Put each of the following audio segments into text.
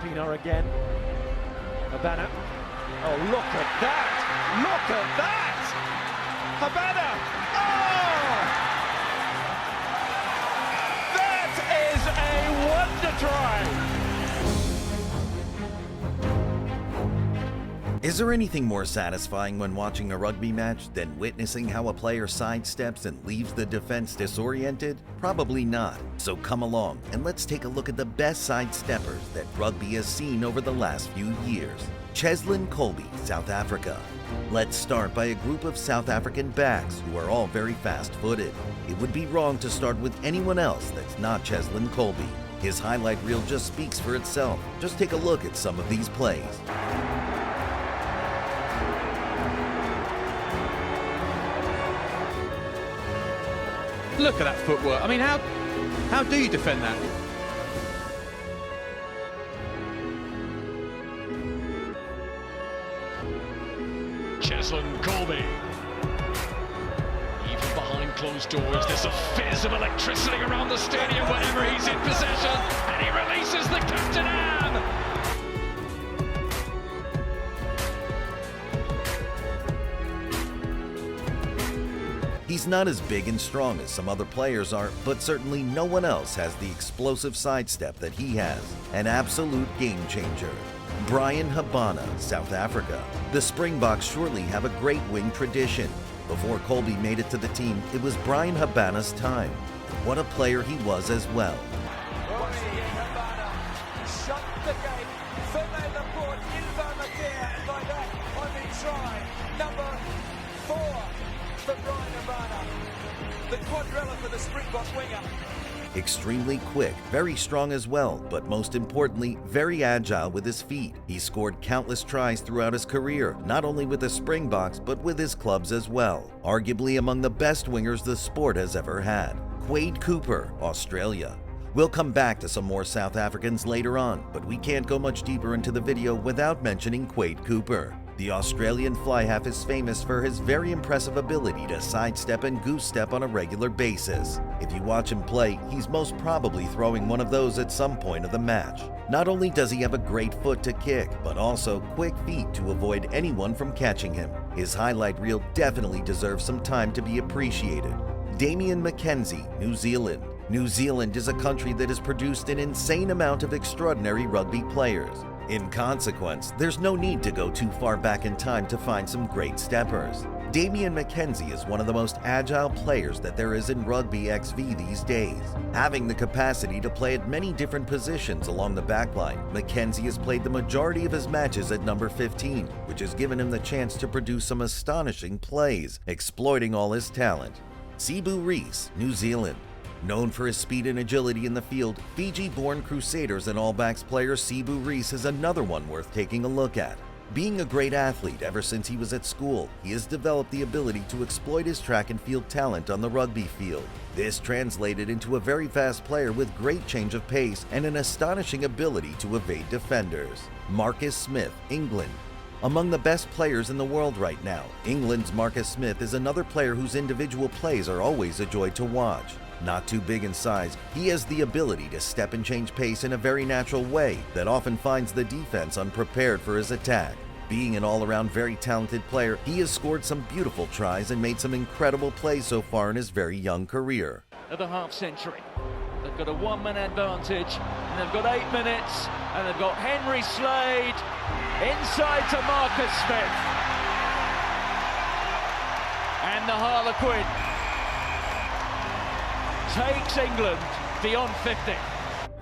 Pienaar again. Habana. Oh, look at that! Look at that! Habana! Oh! That is a wonder try! Is there anything more satisfying when watching a rugby match than witnessing how a player sidesteps and leaves the defense disoriented? Probably not. So come along and let's take a look at the best sidesteppers that rugby has seen over the last few years. Cheslin Kolbe, South Africa. Let's start by a group of South African backs who are all very fast-footed. It would be wrong to start with anyone else that's not Cheslin Kolbe. His highlight reel just speaks for itself. Just take a look at some of these plays. Look at that footwork. I mean, how do you defend that? Cheslin Kolbe. Even behind closed doors, there's a fizz of electricity around the stadium whenever he's in possession, and he releases the captain arm. He's not as big and strong as some other players are, but certainly no one else has the explosive sidestep that he has. An absolute game changer. Bryan Habana, South Africa. The Springboks surely have a great wing tradition. Before Kolbe made it to the team, it was Bryan Habana's time. And what a player he was as well. Shut the gate. Vermeulen brought in Vermeulen, and by that, on the try. Number 4 for Bryan Habana. The quadrilla for the Springbok winger. Extremely quick, very strong as well, but most importantly, very agile with his feet. He scored countless tries throughout his career, not only with the Springboks, but with his clubs as well. Arguably among the best wingers the sport has ever had. Quade Cooper, Australia. We'll come back to some more South Africans later on, but we can't go much deeper into the video without mentioning Quade Cooper. The Australian fly half is famous for his very impressive ability to sidestep and goose step on a regular basis. If you watch him play, he's most probably throwing one of those at some point of the match. Not only does he have a great foot to kick, but also quick feet to avoid anyone from catching him. His highlight reel definitely deserves some time to be appreciated. Damian McKenzie, New Zealand. New Zealand is a country that has produced an insane amount of extraordinary rugby players. In consequence, there's no need to go too far back in time to find some great steppers. Damian McKenzie is one of the most agile players that there is in Rugby XV these days. Having the capacity to play at many different positions along the backline, McKenzie has played the majority of his matches at number 15, which has given him the chance to produce some astonishing plays, exploiting all his talent. Sibu Reece, New Zealand. Known for his speed and agility in the field, Fiji-born Crusaders and All Blacks player Sibu Reece is another one worth taking a look at. Being a great athlete ever since he was at school, he has developed the ability to exploit his track and field talent on the rugby field. This translated into a very fast player with great change of pace and an astonishing ability to evade defenders. Marcus Smith, England. Among the best players in the world right now, England's Marcus Smith is another player whose individual plays are always a joy to watch. Not too big in size, he has the ability to step and change pace in a very natural way that often finds the defense unprepared for his attack. Being an all-around very talented player, he has scored some beautiful tries and made some incredible plays so far in his very young career. Of the half century. They've got a 1-man advantage, and they've got 8 minutes, and they've got Henry Slade inside to Marcus Smith. And the Harlequin takes England beyond 50.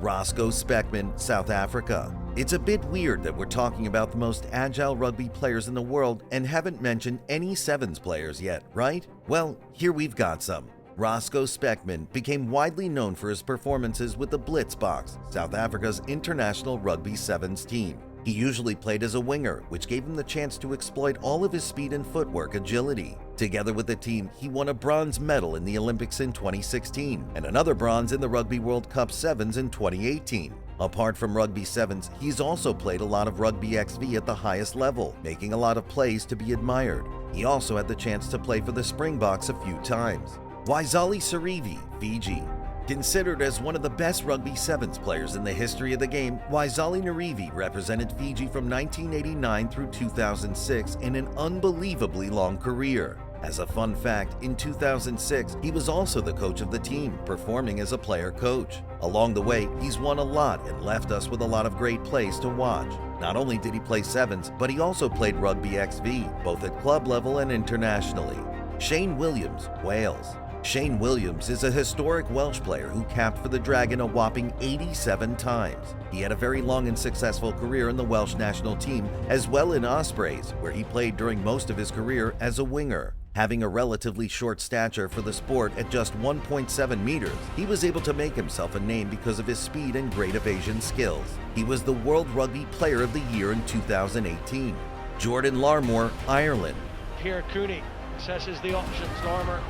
Roscoe Speckman, South Africa. It's a bit weird that we're talking about the most agile rugby players in the world and haven't mentioned any Sevens players yet, right? Well, here we've got some. Roscoe Speckman became widely known for his performances with the Blitzboks, South Africa's international rugby sevens team. He usually played as a winger, which gave him the chance to exploit all of his speed and footwork agility. Together with the team, he won a bronze medal in the Olympics in 2016 and another bronze in the Rugby World Cup Sevens in 2018. Apart from Rugby Sevens, he's also played a lot of Rugby XV at the highest level, making a lot of plays to be admired. He also had the chance to play for the Springboks a few times. Waisali Sirivi, Fiji. Considered as one of the best rugby sevens players in the history of the game, Waisali Narivi represented Fiji from 1989 through 2006 in an unbelievably long career. As a fun fact, in 2006, he was also the coach of the team, performing as a player coach. Along the way, he's won a lot and left us with a lot of great plays to watch. Not only did he play sevens, but he also played Rugby XV, both at club level and internationally. Shane Williams, Wales. Shane Williams is a historic Welsh player who capped for the Dragon a whopping 87 times. He had a very long and successful career in the Welsh national team, as well in Ospreys, where he played during most of his career as a winger. Having a relatively short stature for the sport at just 1.7 meters, he was able to make himself a name because of his speed and great evasion skills. He was the World Rugby Player of the Year in 2018. Jordan Larmour, Ireland. Here Cooney assesses the options. Larmour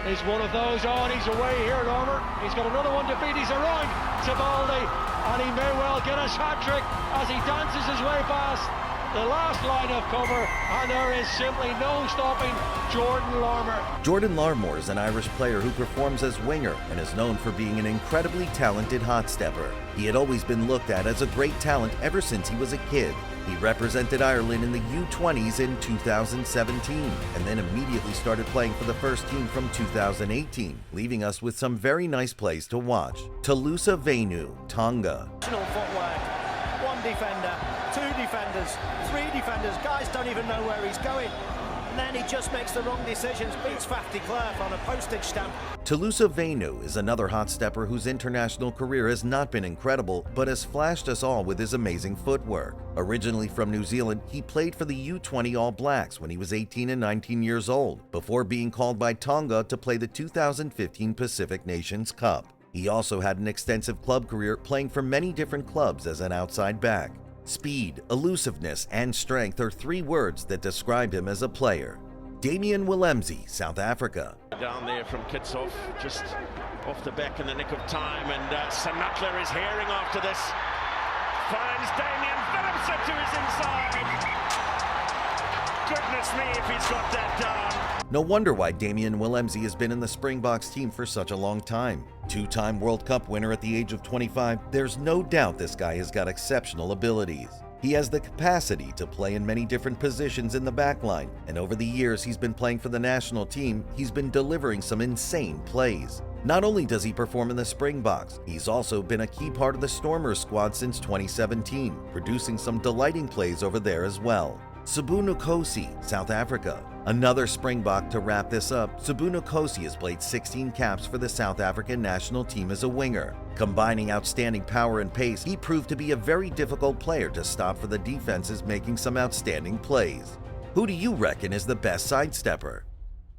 is one of those. Oh, and he's away here, Larmour. He's got another one to beat. He's around Tibaldi, and he may well get a hat-trick as he dances his way past the last line of cover, and there is simply no stopping Jordan Larmour. Jordan Larmour is an Irish player who performs as winger and is known for being an incredibly talented hot stepper. He had always been looked at as a great talent ever since he was a kid. He represented Ireland in the U20s in 2017 and then immediately started playing for the first team from 2018, leaving us with some very nice plays to watch. Talusa Venu, Tonga. Footwork. One defender, two defenders, three defenders. Guys don't even know where he's going. And then he just makes the wrong decisions, beats Faf de Klerk on a postage stamp. Talusa Venu is another hot stepper whose international career has not been incredible, but has flashed us all with his amazing footwork. Originally from New Zealand, he played for the U20 All Blacks when he was 18 and 19 years old, before being called by Tonga to play the 2015 Pacific Nations Cup. He also had an extensive club career playing for many different clubs as an outside back. Speed, elusiveness, and strength are three words that describe him as a player. Damian Willemse, South Africa. Down there from Kitshoff, just off the back in the nick of time, and Sanatler is herring after this. Finds Damian Willemse to his inside. Goodness me if he's got that down. No wonder why Damian Willemse has been in the Springboks team for such a long time. Two-time World Cup winner at the age of 25, there's no doubt this guy has got exceptional abilities. He has the capacity to play in many different positions in the backline, and over the years he's been playing for the national team, he's been delivering some insane plays. Not only does he perform in the Springboks, he's also been a key part of the Stormers squad since 2017, producing some delighting plays over there as well. Sabu Nkosi, South Africa. Another Springbok to wrap this up, Sabu Nkosi has played 16 caps for the South African national team as a winger. Combining outstanding power and pace, he proved to be a very difficult player to stop for the defenses, making some outstanding plays. Who do you reckon is the best sidestepper?